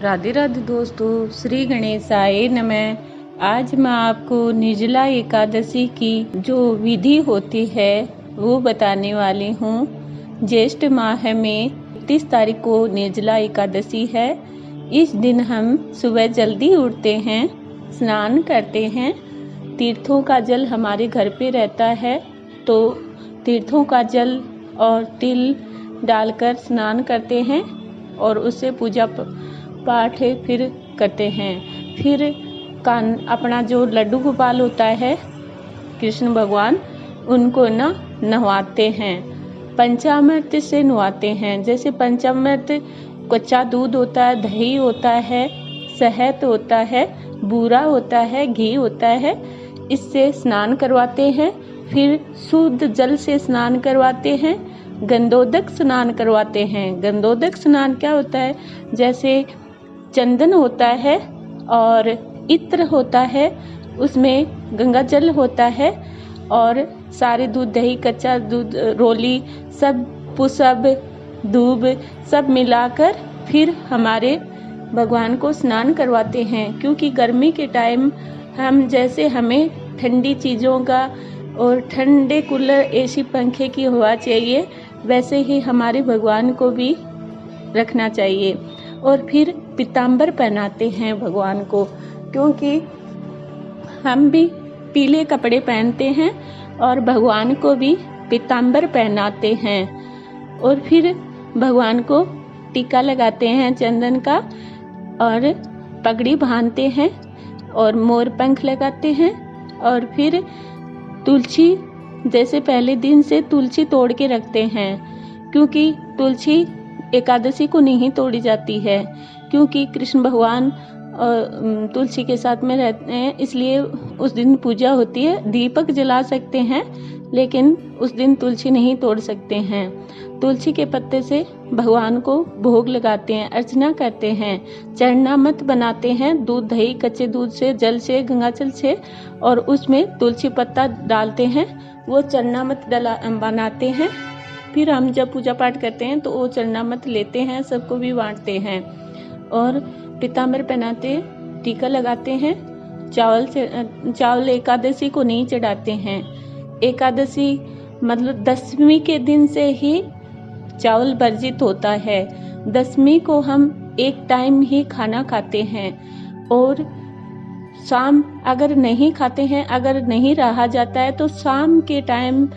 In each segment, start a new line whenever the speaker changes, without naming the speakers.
राधे राधे दोस्तों, श्री गणेशाय नमः। आज मैं आपको निर्जला एकादशी की जो विधि होती है वो बताने वाली हूँ। ज्येष्ठ माह में 31 तारीख को निर्जला एकादशी है। इस दिन हम सुबह जल्दी उठते हैं, स्नान करते हैं। तीर्थों का जल हमारे घर पे रहता है, तो तीर्थों का जल और तिल डालकर स्नान करते हैं और उससे पूजा पाठ फिर करते हैं। फिर अपना जो लड्डू गोपाल होता है कृष्ण भगवान, उनको नहवाते हैं, पंचामृत से नहवाते हैं। जैसे पंचामृत कच्चा दूध होता है, दही होता है, शहद होता है, बूरा होता है, घी होता है, इससे स्नान करवाते हैं। फिर शुद्ध जल से स्नान करवाते हैं। गंधोदक स्नान करवाते हैं। गंधोदक स्नान क्या होता है? जैसे चंदन होता है और इत्र होता है, उसमें गंगा जल होता है और सारे दूध, दही, कच्चा दूध, रोली, सब पुसब, दूब सब मिलाकर फिर हमारे भगवान को स्नान करवाते हैं। क्योंकि गर्मी के टाइम हमें ठंडी चीज़ों का और ठंडे कूलर, एसी, पंखे की हवा चाहिए, वैसे ही हमारे भगवान को भी रखना चाहिए। और फिर पीताम्बर पहनाते हैं भगवान को, क्योंकि हम भी पीले कपड़े पहनते हैं और भगवान को भी पीताम्बर पहनाते हैं। और फिर भगवान को टीका लगाते हैं चंदन का और पगड़ी बांधते हैं और मोर पंख लगाते हैं। और फिर तुलसी, जैसे पहले दिन से तुलसी तोड़ के रखते हैं, क्योंकि तुलसी एकादशी को नहीं तोड़ी जाती है, क्योंकि कृष्ण भगवान तुलसी के साथ में रहते हैं, इसलिए उस दिन पूजा होती है। दीपक जला सकते हैं, लेकिन उस दिन तुलसी नहीं तोड़ सकते हैं। तुलसी के पत्ते से भगवान को भोग लगाते हैं, अर्चना करते हैं, चरणामृत बनाते हैं, दूध, दही, कच्चे दूध से, जल से, गंगाजल से, और उसमें तुलसी पत्ता डालते हैं, वो चरणामृत बनाते हैं। फिर हम जब पूजा पाठ करते हैं तो वो चरणामृत लेते हैं, सबको भी बांटते हैं। और पीताम्बर पहनाते, टीका लगाते हैं। चावल एकादशी को नहीं चढ़ाते हैं। एकादशी मतलब 10वीं के दिन से ही चावल वर्जित होता है। 10वीं को हम एक टाइम ही खाना खाते हैं और शाम अगर नहीं खाते हैं, अगर नहीं रहा जाता है तो शाम के टाइम,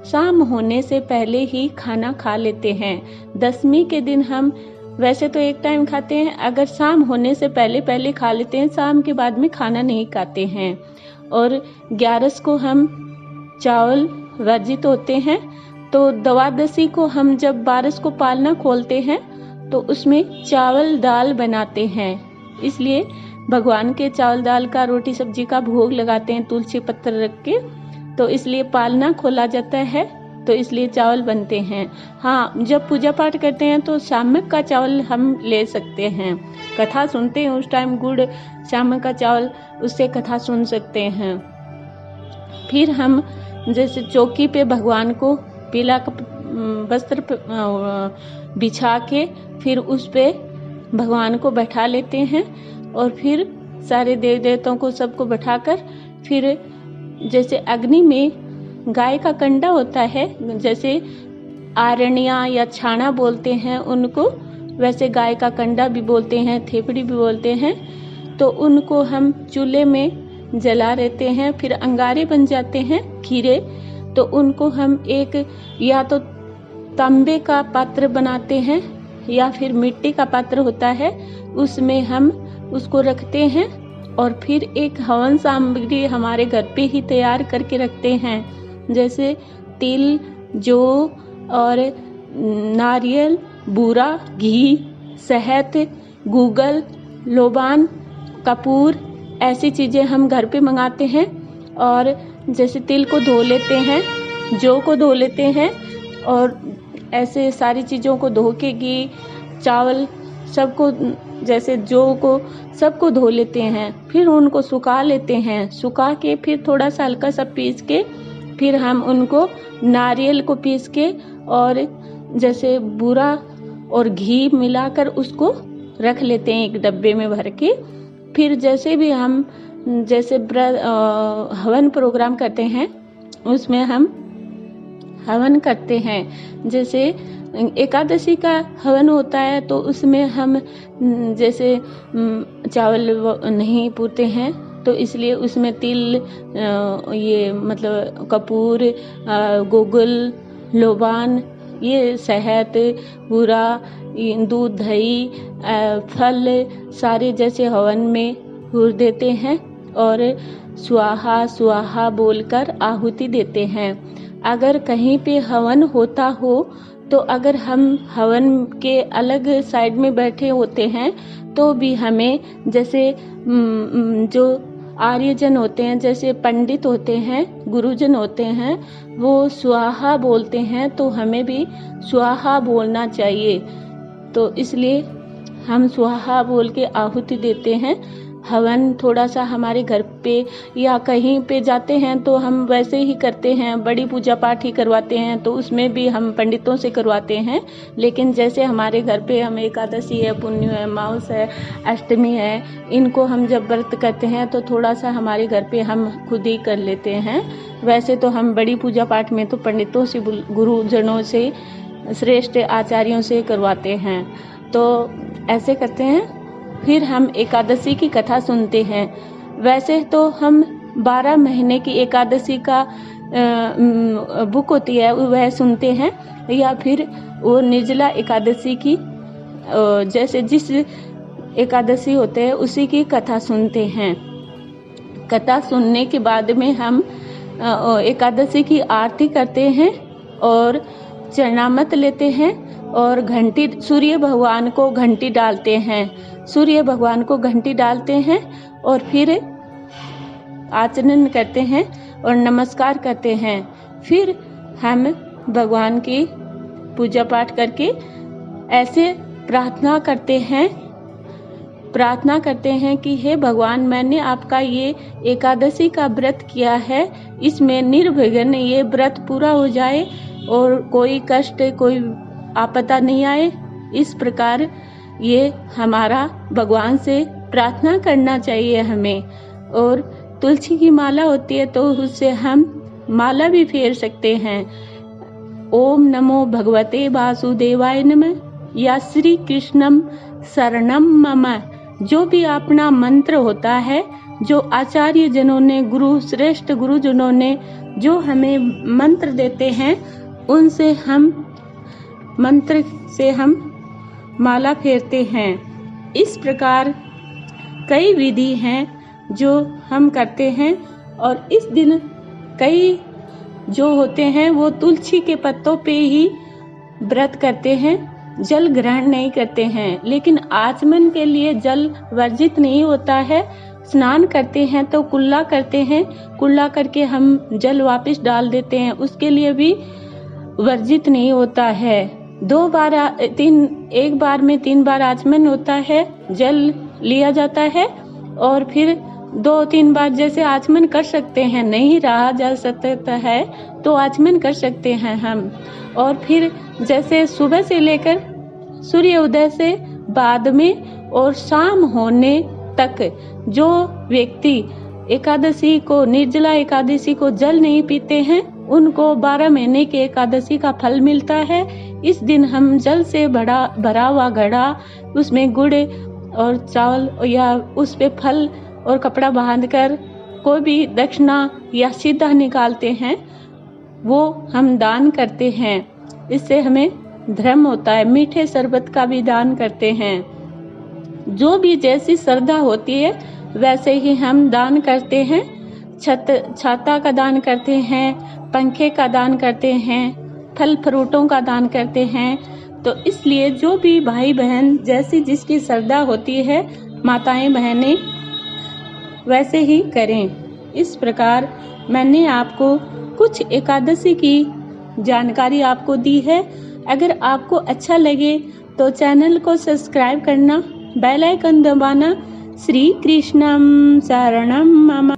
शाम होने से पहले ही खाना खा लेते हैं। 10वीं के दिन हम वैसे तो एक टाइम खाते हैं, अगर शाम होने से पहले खा लेते हैं, शाम के बाद में खाना नहीं खाते हैं। और 11 को हम चावल वर्जित होते हैं, तो द्वादशी को हम जब 12 को पालना खोलते हैं तो उसमें चावल दाल बनाते हैं। इसलिए भगवान के चावल दाल का, रोटी सब्जी का भोग लगाते हैं तुलसी पत्र रख के, तो इसलिए पालना खोला जाता है, तो इसलिए चावल बनते हैं। हाँ, जब पूजा पाठ करते हैं तो शामक का चावल हम ले सकते हैं। कथा सुनते हैं उस टाइम, गुड़ शामक का चावल, उससे कथा सुन सकते हैं। फिर हम जैसे चौकी पे भगवान को पीला वस्त्र बिछा के फिर उस पे भगवान को बैठा लेते हैं और फिर सारे देव देवताओं को सबको बैठाकर फिर जैसे अग्नि में गाय का कंडा होता है, जैसे आरण्या या छाना बोलते हैं उनको, वैसे गाय का कंडा भी बोलते हैं, थेपड़ी भी बोलते हैं, तो उनको हम चूल्हे में जला देते हैं। फिर अंगारे बन जाते हैं खीरे, तो उनको हम एक या तो तांबे का पात्र बनाते हैं या फिर मिट्टी का पात्र होता है, उसमें हम उसको रखते हैं और फिर एक हवन सामग्री हमारे घर पे ही तैयार करके रखते हैं, जैसे तिल, जौ और नारियल, बूरा, घी, शहद, गूगल, लोबान, कपूर, ऐसी चीज़ें हम घर पे मंगाते हैं। और जैसे तिल को धो लेते हैं, जौ को धो लेते हैं, और ऐसे सारी चीज़ों को धो के, घी, चावल सबको, जैसे जौ को सबको धो लेते हैं, फिर उनको सुखा लेते हैं। सुखा के फिर थोड़ा सा हल्का सा पीस के फिर हम उनको नारियल को पीस के और जैसे बूरा और घी मिलाकर उसको रख लेते हैं एक डब्बे में भर के। फिर जैसे भी हम जैसे हवन प्रोग्राम करते हैं उसमें हम हवन करते हैं। जैसे एकादशी का हवन होता है तो उसमें हम जैसे चावल नहीं पूरते हैं, तो इसलिए उसमें तिल, ये मतलब कपूर, गोगुल, लोबान, ये शहद, बूरा, दूध, दही, फल सारे जैसे हवन में पूर देते हैं और स्वाहा स्वाहा बोलकर आहुति देते हैं। अगर कहीं पे हवन होता हो तो अगर हम हवन के अलग साइड में बैठे होते हैं तो भी हमें जैसे जो आर्यजन होते हैं, जैसे पंडित होते हैं, गुरुजन होते हैं, वो स्वाहा बोलते हैं तो हमें भी स्वाहा बोलना चाहिए। तो इसलिए हम स्वाहा बोल के आहुति देते हैं। हवन थोड़ा सा हमारे घर पे या कहीं पे जाते हैं तो हम वैसे ही करते हैं, बड़ी पूजा पाठ ही करवाते हैं, तो उसमें भी हम पंडितों से करवाते हैं। लेकिन जैसे हमारे घर पे हम एकादशी है, पुण्य है, माउस है, अष्टमी है, इनको हम जब व्रत करते हैं तो थोड़ा सा हमारे घर पे हम खुद ही कर लेते हैं। वैसे तो हम बड़ी पूजा पाठ में तो पंडितों से, गुरुजनों से, श्रेष्ठ आचार्यों से करवाते हैं। तो ऐसे करते हैं। फिर हम एकादशी की कथा सुनते हैं। वैसे तो हम 12 महीने की एकादशी का बुक होती है वह सुनते हैं, या फिर वो निर्जला एकादशी की जैसे जिस एकादशी होते हैं उसी की कथा सुनते हैं। कथा सुनने के बाद में हम एकादशी की आरती करते हैं और चरणामृत लेते हैं और घंटी, सूर्य भगवान को घंटी डालते हैं। सूर्य भगवान को घंटी डालते हैं और फिर आचरण करते हैं और नमस्कार करते हैं। फिर हम भगवान की पूजा पाठ करके ऐसे प्रार्थना करते हैं कि हे भगवान, मैंने आपका ये एकादशी का व्रत किया है, इसमें निर्विघ्न ये व्रत पूरा हो जाए और कोई कष्ट, कोई आपदा नहीं आए। इस प्रकार ये हमारा भगवान से प्रार्थना करना चाहिए हमें। और तुलसी की माला होती है तो उससे हम माला भी फेर सकते हैं। ओम नमो भगवते वासुदेवाय नमः या श्री कृष्णम शरणम मम, जो भी अपना मंत्र होता है, जो आचार्य जनों ने, श्रेष्ठ गुरुजनों ने जो हमें मंत्र देते हैं, उनसे हम मंत्र से हम माला फेरते हैं। इस प्रकार कई विधि हैं जो हम करते हैं। और इस दिन कई जो होते हैं वो तुलसी के पत्तों पे ही व्रत करते हैं, जल ग्रहण नहीं करते हैं। लेकिन आचमन के लिए जल वर्जित नहीं होता है। स्नान करते हैं तो कुल्ला करते हैं, कुल्ला करके हम जल वापस डाल देते हैं, उसके लिए भी वर्जित नहीं होता है। एक बार में 3 बार आचमन होता है, जल लिया जाता है और फिर 2-3 बार जैसे आचमन कर सकते हैं, नहीं रहा जा सकता है तो आचमन कर सकते हैं हम। और फिर जैसे सुबह से लेकर सूर्य उदय से बाद में और शाम होने तक जो व्यक्ति एकादशी को, निर्जला एकादशी को जल नहीं पीते हैं, उनको 12 महीने के एकादशी का फल मिलता है। इस दिन हम जल से भरा हुआ घड़ा, उसमें गुड़ और चावल या उस पे फल और कपड़ा बांधकर कोई भी दक्षिणा या सीधा निकालते हैं, वो हम दान करते हैं। इससे हमें धर्म होता है। मीठे शरबत का भी दान करते हैं। जो भी जैसी श्रद्धा होती है वैसे ही हम दान करते हैं। छाता का दान करते हैं, पंखे का दान करते हैं, फल फ्रूटों का दान करते हैं। तो इसलिए जो भी भाई बहन जैसी जिसकी श्रद्धा होती है, माताएं बहनें वैसे ही करें। इस प्रकार मैंने आपको कुछ एकादशी की जानकारी आपको दी है। अगर आपको अच्छा लगे तो चैनल को सब्सक्राइब करना, बेल आइकन दबाना। श्री कृष्णम शरणम मम।